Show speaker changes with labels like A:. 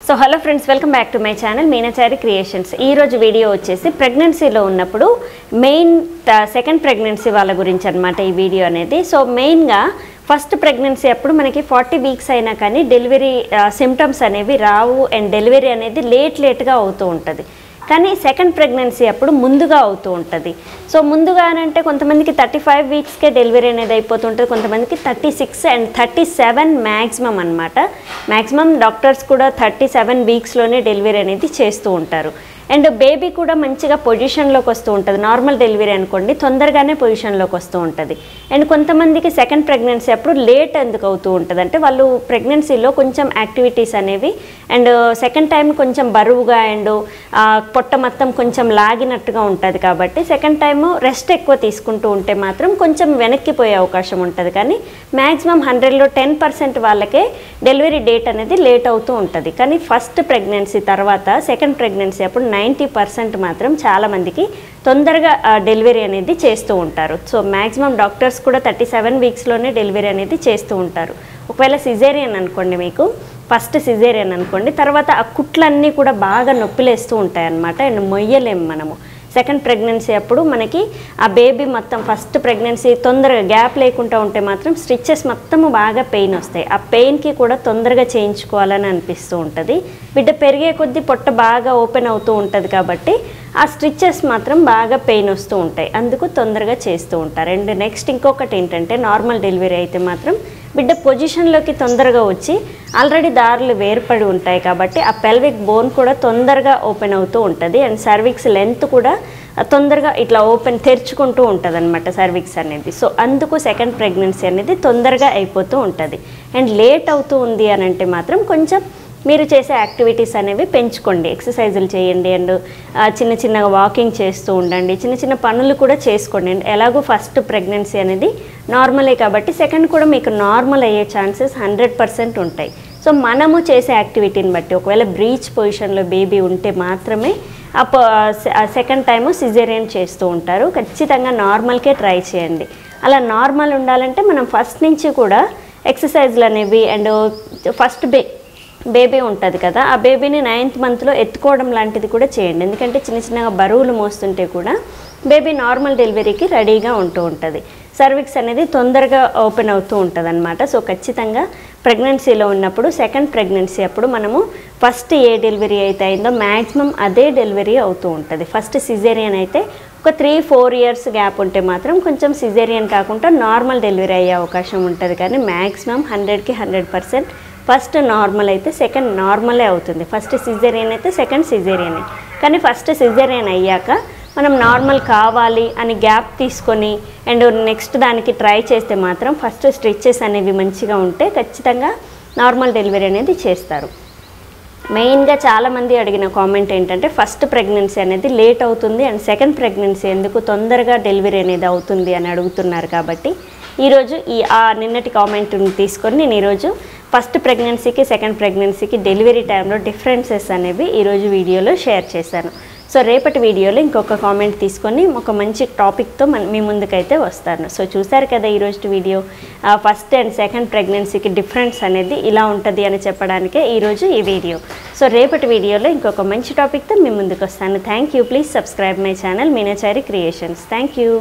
A: So hello friends, welcome back to my channel Meenachari creations. ఈరోజు video వచ్చేసి ప్రెగ్నెన్సీలో ఉన్నప్పుడు మెయిన్ సెకండ్ ప్రెగ్నెన్సీ వాళ్ళ గురించి అనమాట ఈ వీడియో అనేది. సో మెయిన్గా ఫస్ట్ ప్రెగ్నెన్సీ అప్పుడు మనకి 40 వీక్స్ అయినా కానీ డెలివరీ సిమ్టమ్స్ అనేవి రావు అండ్ డెలివరీ అనేది లేట్గా అవుతూ ఉంటుంది. కానీ సెకండ్ ప్రెగ్నెన్సీ అప్పుడు ముందుగా అవుతూ ఉంటుంది. సో ముందుగా అంటే కొంతమందికి 35 వీక్స్కే డెలివరీ అనేది అయిపోతుంటుంది, కొంతమందికి 36 అండ్ 37 మ్యాక్సిమం అనమాట. మ్యాక్సిమం డాక్టర్స్ కూడా 37 వీక్స్లోనే డెలివరీ అనేది చేస్తూ ఉంటారు. అండ్ బేబీ కూడా మంచిగా పొజిషన్లోకి వస్తూ ఉంటుంది. నార్మల్ డెలివరీ అనుకోండి, తొందరగానే పొజిషన్లోకి వస్తూ ఉంటుంది. అండ్ కొంతమందికి సెకండ్ ప్రెగ్నెన్సీ అప్పుడు లేట్ ఎందుకు అవుతూ ఉంటుంది అంటే వాళ్ళు ప్రెగ్నెన్సీలో కొంచెం యాక్టివిటీస్ అనేవి అండ్ సెకండ్ టైం కొంచెం బరువుగా అండ్ పొట్ట మొత్తం కొంచెం లాగినట్టుగా ఉంటుంది. కాబట్టి సెకండ్ టైము రెస్ట్ ఎక్కువ తీసుకుంటూ ఉంటే మాత్రం కొంచెం వెనక్కిపోయే అవకాశం ఉంటుంది. కానీ మ్యాక్సిమం 100లో 10% వాళ్ళకే డెలివరీ డేట్ అనేది లేట్ అవుతూ ఉంటుంది. కానీ ఫస్ట్ ప్రెగ్నెన్సీ తర్వాత సెకండ్ ప్రెగ్నెన్సీ అప్పుడు 90% మాత్రం చాలామందికి తొందరగా డెలివరీ అనేది చేస్తూ ఉంటారు. సో మ్యాక్సిమం డాక్టర్స్ కూడా 37 వీక్స్లోనే డెలివరీ అనేది చేస్తూ ఉంటారు. ఒకవేళ సిజేరియన్ అనుకోండి, మీకు ఫస్ట్ సిజేరియన్ అనుకోండి, తర్వాత ఆ కుట్లన్నీ కూడా బాగా నొప్పిలేస్తూ ఉంటాయి అన్నమాట. అండ్ మొయ్యలేము మనము. సెకండ్ ప్రెగ్నెన్సీ అప్పుడు మనకి ఆ బేబీ మొత్తం ఫస్ట్ ప్రెగ్నెన్సీ తొందరగా గ్యాప్ లేకుండా ఉంటే మాత్రం స్టిచ్చెస్ మొత్తము బాగా పెయిన్ వస్తాయి. ఆ పెయిన్కి కూడా తొందరగా చేయించుకోవాలని అనిపిస్తూ ఉంటుంది. బిడ్డ పెరిగే కొద్దీ పొట్ట బాగా ఓపెన్ అవుతూ ఉంటుంది కాబట్టి ఆ స్టిచ్చెస్ మాత్రం బాగా పెయిన్ వస్తూ ఉంటాయి. అందుకు తొందరగా చేస్తూ ఉంటారు. అండ్ నెక్స్ట్ ఇంకొకటి ఏంటంటే నార్మల్ డెలివరీ అయితే మాత్రం బిడ్డ పొజిషన్లోకి తొందరగా వచ్చి ఆల్రెడీ దారులు వేర్పడి ఉంటాయి కాబట్టి ఆ పెల్విక్ బోన్ కూడా తొందరగా ఓపెన్ అవుతూ ఉంటుంది. అండ్ సర్విక్స్ లెంత్ కూడా తొందరగా ఇట్లా తెరుచుకుంటూ ఉంటుంది అనమాట సర్విక్స్ అనేది. సో అందుకు సెకండ్ ప్రెగ్నెన్సీ అనేది తొందరగా అయిపోతూ ఉంటుంది. అండ్ లేట్ అవుతూ ఉంది అని అంటే మాత్రం కొంచెం మీరు చేసే యాక్టివిటీస్ అనేవి పెంచుకోండి, ఎక్సర్సైజులు చేయండి అండ్ చిన్న చిన్నగా వాకింగ్ చేస్తూ ఉండండి, చిన్న చిన్న పనులు కూడా చేసుకోండి. అండ్ ఎలాగో ఫస్ట్ ప్రెగ్నెన్సీ అనేది నార్మలే కాబట్టి సెకండ్ కూడా మీకు నార్మల్ అయ్యే ఛాన్సెస్ 100% ఉంటాయి. సో మనము చేసే యాక్టివిటీని బట్టి ఒకవేళ బ్రీచ్ పొజిషన్లో బేబీ ఉంటే మాత్రమే సెకండ్ టైము సిజేరియన్ చేస్తూ ఉంటారు. ఖచ్చితంగా నార్మల్కే ట్రై చేయండి. అలా నార్మల్ ఉండాలంటే మనం ఫస్ట్ నుంచి కూడా ఎక్సర్సైజ్లు అనేవి అండ్ ఫస్ట్ బేబీ ఉంటుంది కదా, ఆ బేబీని 9th మంత్లో ఎత్తుకోవడం లాంటిది కూడా చేయండి. ఎందుకంటే చిన్న చిన్నగా బరువులు మోస్తుంటే కూడా బేబీ నార్మల్ డెలివరీకి రెడీగా ఉంటూ ఉంటుంది. సర్విక్స్ అనేది తొందరగా ఓపెన్ అవుతూ ఉంటుంది అనమాట. సో ఖచ్చితంగా ప్రెగ్నెన్సీలో ఉన్నప్పుడు సెకండ్ ప్రెగ్నెన్సీ అప్పుడు మనము ఫస్ట్ ఏ డెలివరీ అయితే అయిందో మ్యాక్సిమం అదే డెలివరీ అవుతూ ఉంటుంది. ఫస్ట్ సిజేరియన్ అయితే ఒక 3-4 ఇయర్స్ గ్యాప్ ఉంటే మాత్రం కొంచెం సిజేరియన్ కాకుండా నార్మల్ డెలివరీ అయ్యే అవకాశం ఉంటుంది. కానీ మ్యాక్సిమం 100కి 100% ఫస్ట్ నార్మల్ అయితే సెకండ్ నార్మలే అవుతుంది. ఫస్ట్ సిజేరియన్ అయితే సెకండ్ సిజేరియనే. కానీ ఫస్ట్ సిజేరియన్ అయ్యాక మనం నార్మల్ కావాలి అని గ్యాప్ తీసుకొని అండ్ నెక్స్ట్ దానికి ట్రై చేస్తే మాత్రం ఫస్ట్ స్టిచెస్ అనేవి మంచిగా ఉంటే ఖచ్చితంగా నార్మల్ డెలివరీ అనేది చేస్తారు. మెయిన్గా చాలామంది అడిగిన కామెంట్ ఏంటంటే ఫస్ట్ ప్రెగ్నెన్సీ అనేది లేట్ అవుతుంది అండ్ సెకండ్ ప్రెగ్నెన్సీ ఎందుకు తొందరగా డెలివరీ అనేది అవుతుంది అని అడుగుతున్నారు. కాబట్టి ఈరోజు నిన్నటి కామెంట్ని తీసుకొని నేను ఈరోజు ఫస్ట్ ప్రెగ్నెన్సీకి సెకండ్ ప్రెగ్నెన్సీకి డెలివరీ టైంలో డిఫరెన్సెస్ అనేవి ఈరోజు వీడియోలో షేర్ చేశాను. సో రేపటి వీడియోలో ఇంకొక కామెంట్ తీసుకొని ఒక మంచి టాపిక్తో మీ ముందుకైతే వస్తాను. సో చూసారు కదా ఈరోజు వీడియో, ఫస్ట్ అండ్ సెకండ్ ప్రెగ్నెన్సీకి డిఫరెన్స్ అనేది ఇలా ఉంటుంది అని చెప్పడానికే ఈరోజు ఈ వీడియో. సో రేపటి వీడియోలో ఇంకొక మంచి టాపిక్తో మీ ముందుకు వస్తాను. Thank you. Please subscribe my channel Meenachari creations. Thank you.